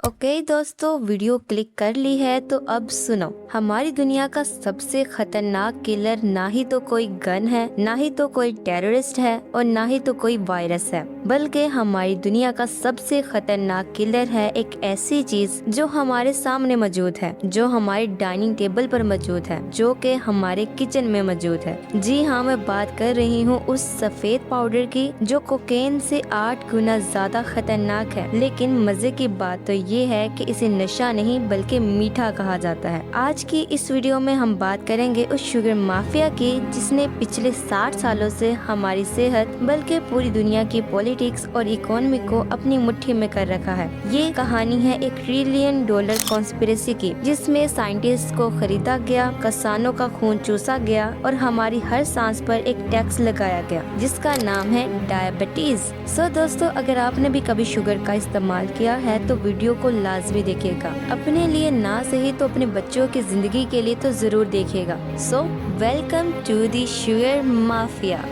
Okay दोस्तों, video click कर ली है तो अब सुनो। हमारी दुनिया का सबसे खतरनाक किलर ना ही तो कोई गन है, ना ही तो कोई टेररिस्ट है और ना ही तो कोई वायरस है, बल्कि हमारी दुनिया का सबसे खतरनाक किलर है एक ऐसी चीज जो हमारे सामने मौजूद है, जो हमारे डाइनिंग टेबल पर मौजूद है, जो कि हमारे किचन में मौजूद है। जी हाँ, मैं बात कर रही हूँ उस सफेद पाउडर की जो कोकेन से 8 गुना ज्यादा खतरनाक है। लेकिन मजे की बात तो ये है कि इसे नशा नहीं बल्कि मीठा कहा जाता है। आज की इस वीडियो में हम बात करेंगे उस शुगर माफिया की जिसने पिछले 60 सालों से हमारी सेहत बल्कि पूरी दुनिया की पॉलिटिक्स और इकोनॉमी को अपनी मुट्ठी में कर रखा है। ये कहानी है एक $1 ट्रिलियन कॉन्स्पिरेसी की, जिसमें साइंटिस्ट को खरीदा गया, किसानों का खून चूसा गया और हमारी हर सांस पर एक टैक्स लगाया गया जिसका नाम है डायबिटीज। सो दोस्तों, अगर आपने भी कभी शुगर का इस्तेमाल किया है तो वीडियो को लाजमी देखिएगा। अपने लिए ना सही तो अपने बच्चों की जिंदगी के लिए तो जरूर देखिएगा। So welcome to the sugar mafia.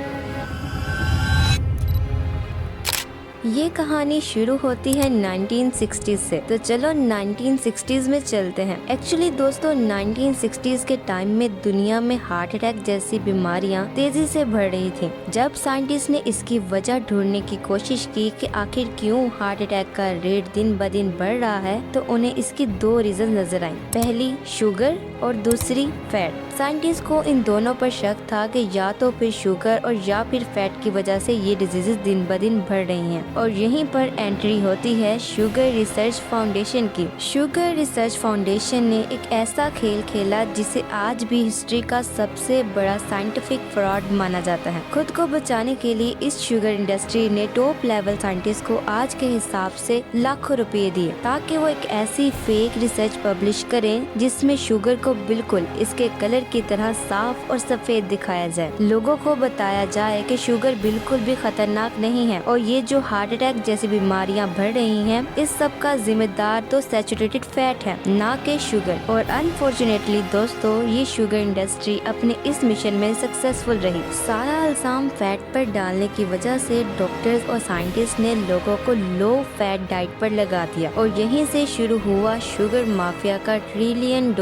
ये कहानी शुरू होती है 1960s से, तो चलो 1960s में चलते हैं। एक्चुअली दोस्तों, 1960s के टाइम में दुनिया में हार्ट अटैक जैसी बीमारियां तेजी से बढ़ रही थी। जब साइंटिस्ट ने इसकी वजह ढूंढने की कोशिश की कि आखिर क्यों हार्ट अटैक का रेट दिन ब दिन बढ़ रहा है, तो उन्हें इसकी 2 रीजन नजर आई। पहली शुगर और दूसरी फैट। साइंटिस्ट को इन दोनों पर शक था कि या तो फिर शुगर और या फिर फैट की वजह से ये डिजीजेस दिन ब दिन बढ़ रही हैं। और यहीं पर एंट्री होती है शुगर रिसर्च फाउंडेशन की। शुगर रिसर्च फाउंडेशन ने एक ऐसा खेल खेला जिसे आज भी हिस्ट्री का सबसे बड़ा साइंटिफिक फ्रॉड माना जाता है। खुद को बचाने के लिए इस शुगर इंडस्ट्री ने टॉप लेवल साइंटिस्ट को आज के हिसाब से लाखों रुपए दिए ताकि वो एक ऐसी फेक रिसर्च पब्लिश करें जिसमें शुगर को बिल्कुल इसके कलर की तरह साफ और सफेद दिखाया जाए। लोगों को बताया जाए कि शुगर बिल्कुल भी खतरनाक नहीं है और ये जो हार्ट अटैक जैसी बीमारियां बढ़ रही हैं, इस सब का जिम्मेदार तो सैचुरेटेड फैट है, ना कि शुगर। और अनफॉर्चुनेटली दोस्तों, ये शुगर इंडस्ट्री अपने इस मिशन में सक्सेसफुल रही। सारा इल्जाम फैट पर डालने की वजह से डॉक्टर्स और साइंटिस्ट ने लोगों को लो फैट डाइट पर लगा दिया और यहीं से शुरू हुआ शुगर माफिया का $1 ट्रिलियन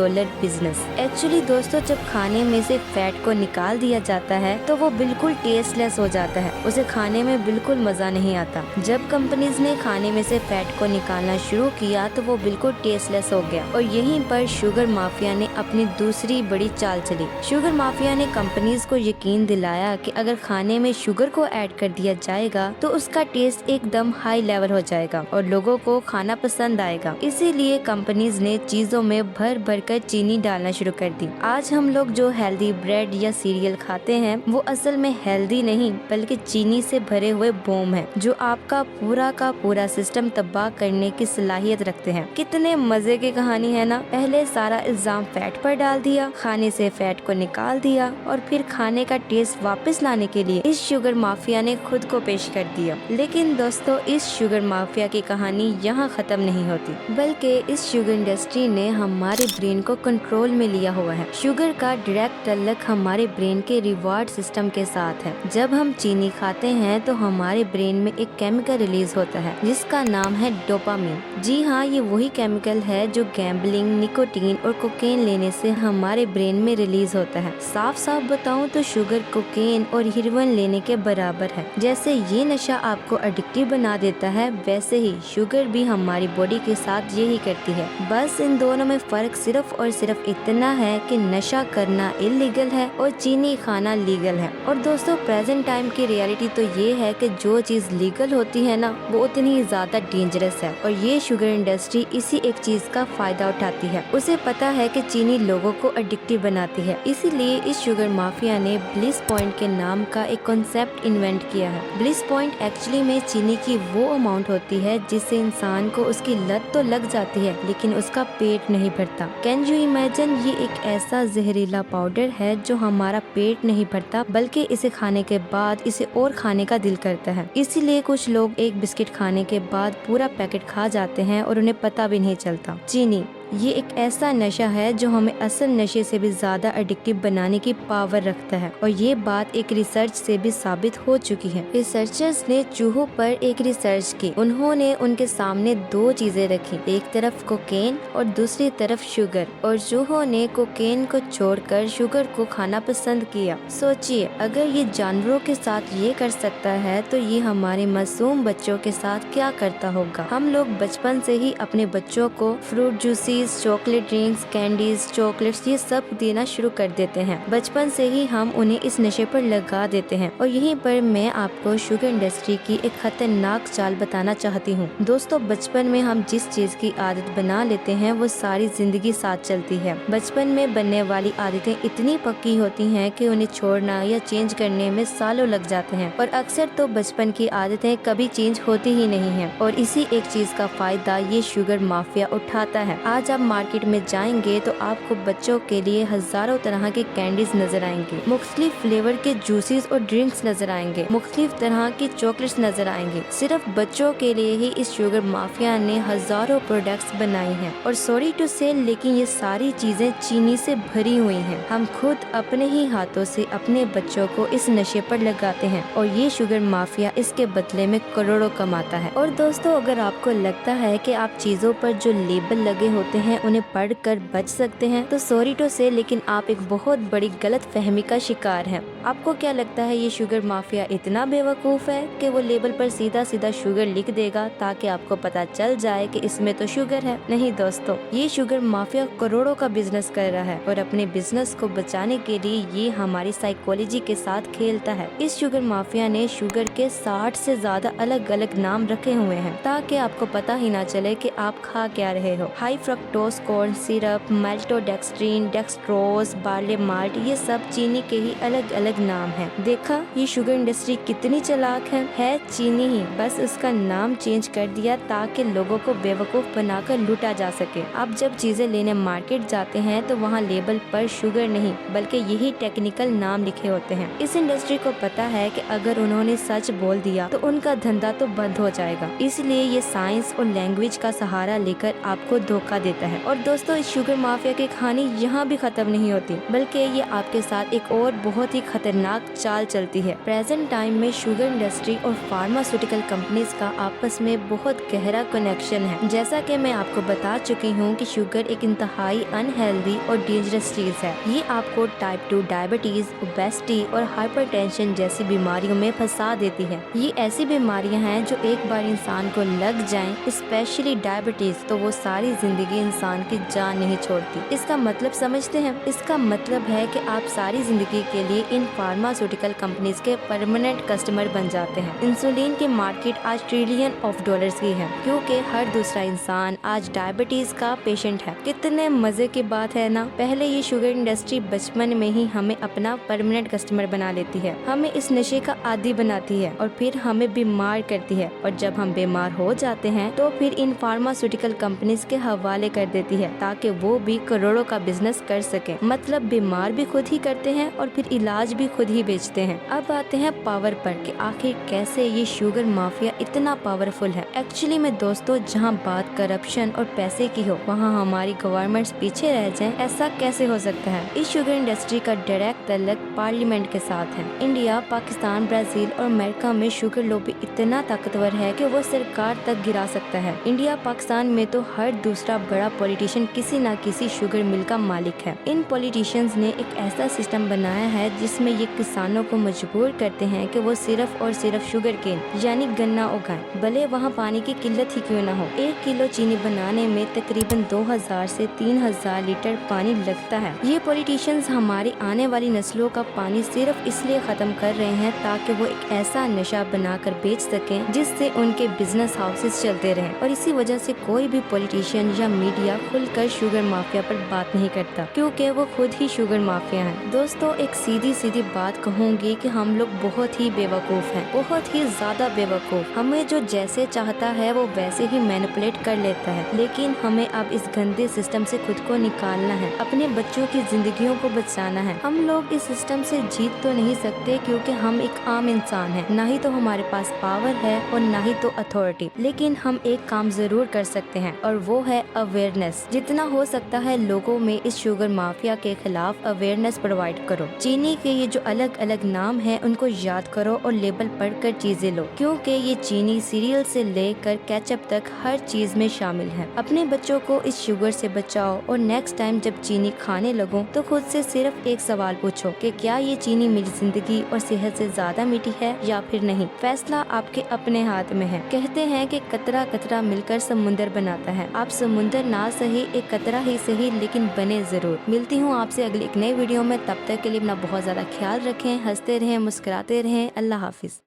बिजनेस। एक्चुअली दोस्तों, जब खाने में से फैट को निकाल दिया जाता है तो वो बिल्कुल टेस्टलेस हो जाता है, उसे खाने में बिल्कुल मजा नहीं आता। जब कंपनीज ने खाने में से फैट को निकालना शुरू किया तो वो बिल्कुल टेस्टलेस हो गया और यहीं पर शुगर माफिया ने अपनी दूसरी बड़ी चाल चली। शुगर माफिया ने कंपनीज को यकीन दिलाया कि अगर खाने में शुगर को ऐड कर दिया जाएगा तो उसका टेस्ट एकदम हाई लेवल हो जाएगा और लोगों को खाना पसंद आएगा। इसीलिए कंपनीज ने चीजों में भर भर कर चीनी डालना शुरू कर दी। आज हम लोग जो हेल्दी ब्रेड या सीरियल खाते हैं वो असल में हेल्दी नहीं बल्कि चीनी से भरे हुए बोम है जो आपका पूरा का पूरा सिस्टम तबाह करने की सलाहियत रखते हैं। कितने मजे की कहानी है ना। पहले सारा इल्जाम फैट पर डाल दिया, खाने से फैट को निकाल दिया और फिर खाने का टेस्ट वापस लाने के लिए इस शुगर माफिया ने खुद को पेश कर दिया। लेकिन दोस्तों, इस शुगर माफिया की कहानी यहाँ खत्म नहीं होती, बल्कि इस शुगर इंडस्ट्री ने हमारे ब्रेन को कंट्रोल में लिया हुआ है। शुगर का डायरेक्ट ताल्लुक हमारे ब्रेन के रिवॉर्ड सिस्टम के साथ है। जब हम चीनी खाते हैं तो हमारे ब्रेन में एक केमिकल रिलीज होता है जिसका नाम है डोपामिन। जी हाँ, ये वही केमिकल है जो गैम्बलिंग, निकोटीन और कोकेन लेने से हमारे ब्रेन में रिलीज होता है। साफ साफ बताऊं तो शुगर कोकेन और हेरोइन लेने के बराबर है। जैसे ये नशा आपको एडिक्टिव बना देता है, वैसे ही शुगर भी हमारी बॉडी के साथ यही करती है। बस इन दोनों में फर्क सिर्फ और सिर्फ इतना है कि नशा करना इलीगल है और चीनी खाना लीगल है। और दोस्तों, प्रेजेंट टाइम की रियलिटी तो ये है कि जो चीज लीगल होती है ना, वो उतनी ज्यादा डेंजरस है और ये शुगर इंडस्ट्री इसी एक चीज का फायदा उठाती है। उसे पता है कि चीनी लोगों को एडिक्टिव बनाती है, इसीलिए इस शुगर माफिया ने ब्लिस पॉइंट के नाम का एक कॉन्सेप्ट इन्वेंट किया है। ब्लिस पॉइंट एक्चुअली में चीनी की वो अमाउंट होती है जिससे इंसान को उसकी लत तो लग जाती है लेकिन उसका पेट नहीं भरता। कैन यू इमेजिन, ये एक ऐसा जहरीला पाउडर है जो हमारा पेट नहीं भरता बल्कि इसे खाने के बाद इसे और खाने का दिल करता है। इसीलिए कुछ लोग एक बिस्किट खाने के बाद पूरा पैकेट खा जाते हैं और उन्हें पता भी नहीं चलता। चीनी ये एक ऐसा नशा है जो हमें असल नशे से भी ज्यादा एडिक्टिव बनाने की पावर रखता है और ये बात एक रिसर्च से भी साबित हो चुकी है। रिसर्चर्स ने चूहों पर एक रिसर्च की। उन्होंने उनके सामने दो चीजें रखी, एक तरफ कोकेन और दूसरी तरफ शुगर, और चूहों ने कोकेन को छोड़कर शुगर को खाना पसंद किया। सोचिए, अगर ये जानवरों के साथ ये कर सकता है तो ये हमारे मासूम बच्चों के साथ क्या करता होगा। हम लोग बचपन से ही अपने बच्चों को fruit juices, chocolate drinks, candies, chocolates ये सब देना शुरू कर देते हैं। बचपन से ही हम उन्हें इस नशे पर लगा देते हैं। और यहीं पर मैं आपको शुगर इंडस्ट्री की एक खतरनाक चाल बताना चाहती हूँ। दोस्तों, बचपन में हम जिस चीज की आदत बना लेते हैं वो सारी जिंदगी साथ चलती है। बचपन में बनने वाली आदतें इतनी पक्की होती हैं कि उन्हें छोड़ना या चेंज करने में सालों लग जाते हैं, और अक्सर तो बचपन की आदतें कभी चेंज होती ही नहीं है। और इसी एक चीज का फायदा ये शुगर माफिया उठाता है। आज आप मार्केट में जाएंगे तो आपको बच्चों के लिए हजारों तरह के कैंडीज नजर आएंगे, मुख्तलिफ फ्लेवर के जूसेस और ड्रिंक्स नजर आएंगे, मुख्तलिफ तरह की चॉकलेट्स नजर आएंगे। सिर्फ बच्चों के लिए ही इस शुगर माफिया ने हजारों प्रोडक्ट्स बनाई हैं। और सॉरी टू से, लेकिन ये सारी चीजें चीनी से भरी हुई हैं। हम खुद अपने ही हाथों से अपने बच्चों को इस नशे पर लगाते हैं और ये शुगर माफिया इसके बदले में करोड़ों कमाता है। और दोस्तों, अगर आपको लगता है कि आप चीजों पर जो लेबल लगे होते हैं उन्हें पढ़कर बच सकते हैं तो सॉरी टू से, लेकिन आप एक बहुत बड़ी गलत फहमी का शिकार हैं। आपको क्या लगता है ये शुगर माफिया इतना बेवकूफ है कि वो लेबल पर सीधा सीधा शुगर लिख देगा ताकि आपको पता चल जाए कि इसमें तो शुगर है? नहीं दोस्तों, ये शुगर माफिया करोड़ों का बिजनेस कर रहा है और अपने बिजनेस को बचाने के लिए ये हमारी साइकोलॉजी के साथ खेलता है। इस शुगर माफिया ने शुगर के 60 से ज्यादा अलग अलग नाम रखे हुए हैं ताकि आपको पता ही ना चले कि आप खा क्या रहे हो। High fructose corn syrup, maltodextrin, dextrose, barley malt, ये सब चीनी के ही अलग अलग नाम हैं। देखा ये शुगर इंडस्ट्री कितनी चालाक है चीनी ही, बस उसका नाम चेंज कर दिया ताकि लोगों को बेवकूफ बनाकर लूटा जा सके। आप जब चीजें लेने मार्केट जाते हैं तो वहाँ लेबल पर शुगर नहीं बल्कि यही टेक्निकल नाम लिखे होते हैं। इस इंडस्ट्री को पता है कि अगर उन्होंने सच बोल दिया तो उनका धंधा तो बंद हो जाएगा, इसलिए ये साइंस और लैंग्वेज का सहारा लेकर आपको धोखा देता है। और दोस्तों, इस शुगर माफिया की कहानी यहाँ भी खत्म नहीं होती, बल्कि ये आपके साथ एक और बहुत ही खतरनाक चाल चलती है। प्रेजेंट टाइम में शुगर इंडस्ट्री और फार्मास्यूटिकल कंपनीज का आपस में बहुत गहरा कनेक्शन है। जैसा कि मैं आपको बता चुकी हूँ कि शुगर एक इंतहाई अनहेल्दी और डेंजरस चीज है। ये आपको टाइप 2 डायबिटीज, ओबेसिटी और हाइपरटेंशन जैसी बीमारियों में फंसा देती है। ये ऐसी बीमारियां हैं जो एक बार इंसान को लग जाएं, स्पेशली डायबिटीज, तो वो सारी जिंदगी इंसान की जान नहीं छोड़ती। इसका मतलब समझते हैं? इसका मतलब है कि आप सारी जिंदगी के लिए इन फार्मास्यूटिकल कंपनीज के परमानेंट कस्टमर बन जाते हैं। इंसुलिन की मार्केट आज ट्रिलियन ऑफ डॉलर्स की है क्योंकि हर दूसरा इंसान आज डायबिटीज का पेशेंट है। कितने मजे की बात है ना। पहले ये शुगर इंडस्ट्री बचपन में ही हमें अपना परमानेंट कस्टमर बना लेती है, हमें इस नशे का आदी बनाती है और फिर हमें बीमार करती है। और जब हम बीमार हो जाते हैं तो फिर इन फार्मास्यूटिकल कंपनीज के हवाले कर देती है ताकि वो भी करोड़ों का बिजनेस कर सके। मतलब बीमार भी खुद ही करते हैं और फिर इलाज भी खुद ही बेचते हैं। अब आते हैं पावर पर कि आखिर कैसे ये शुगर माफिया इतना पावरफुल है। एक्चुअली में दोस्तों, जहाँ बात करप्शन और पैसे की हो वहाँ हमारी गवर्नमेंट्स पीछे रह जाएं, ऐसा कैसे हो सकता है? इस शुगर इंडस्ट्री का डायरेक्ट तल्लुक पार्लियामेंट के साथ है। इंडिया, पाकिस्तान, ब्राजील और अमेरिका में शुगर लॉबी इतना ताकतवर है कि वो सरकार तक गिरा सकता है। इंडिया, पाकिस्तान में तो हर दूसरा बड़ा पॉलिटिशियन किसी न किसी शुगर मिल का मालिक है। इन पॉलिटिशियंस ने एक ऐसा सिस्टम बनाया है जिसमें ये किसानों को मजबूर करते हैं कि वो सिर्फ और सिर्फ शुगर केन यानी गन्ना उगाएं, भले वहाँ पानी की किल्लत ही क्यों न हो। 1 किलो चीनी बनाने में तकरीबन 2000 से 3000 लीटर पानी लगता है। ये पॉलिटिशियंस हमारी आने वाली नस्लों का पानी सिर्फ इसलिए खत्म कर रहे हैं ताकि वो एक ऐसा नशा बनाकर बेच सकें जिससे उनके बिजनेस हाउसेस चलते रहें। और इसी वजह से कोई भी पॉलिटिशियन या मीडिया खुलकर शुगर माफिया पर बात नहीं करता क्योंकि वो खुद ही शुगर माफिया है। दोस्तों, एक सीधी सीधी बात कहूँगी कि हम लोग बहुत ही बेवकूफ हैं, बहुत ही ज्यादा बेवकूफ। हमें जो जैसे चाहता है वो वैसे ही मैनिपुलेट कर लेता है। लेकिन हमें अब इस गंदे सिस्टम से खुद को निकालना है, अपने बच्चों की जिंदगियों को बचाना है। हम लोग इस सिस्टम से जीत तो नहीं सकते क्योंकि हम एक आम इंसान हैं, ना ही तो हमारे पास पावर है और ना ही तो अथॉरिटी। लेकिन हम एक काम जरूर कर सकते हैं और वो है अवेयर अवेयरनेस। जितना हो सकता है लोगों में इस शुगर माफिया के खिलाफ अवेयरनेस प्रोवाइड करो। चीनी के ये जो अलग अलग नाम है उनको याद करो और लेबल पढ़कर चीजें लो, क्योंकि ये चीनी सीरियल से लेकर केचप तक हर चीज में शामिल है। अपने बच्चों को इस शुगर से बचाओ और नेक्स्ट टाइम जब चीनी खाने लगो तो खुद से सिर्फ एक सवाल पूछो कि क्या ये चीनी मेरी जिंदगी और सेहत से ज्यादा मीठी है या फिर नहीं। फैसला आपके अपने हाथ में है। कहते हैं कि कतरा कतरा मिलकर समुंदर बनाता है। आप समुंदर ना सही, एक कतरा ही सही, लेकिन बने जरूर। मिलती हूँ आपसे अगली एक नई वीडियो में। तब तक के लिए अपना बहुत ज्यादा ख्याल रखें, हंसते रहें, मुस्कुराते रहें। अल्लाह हाफिज।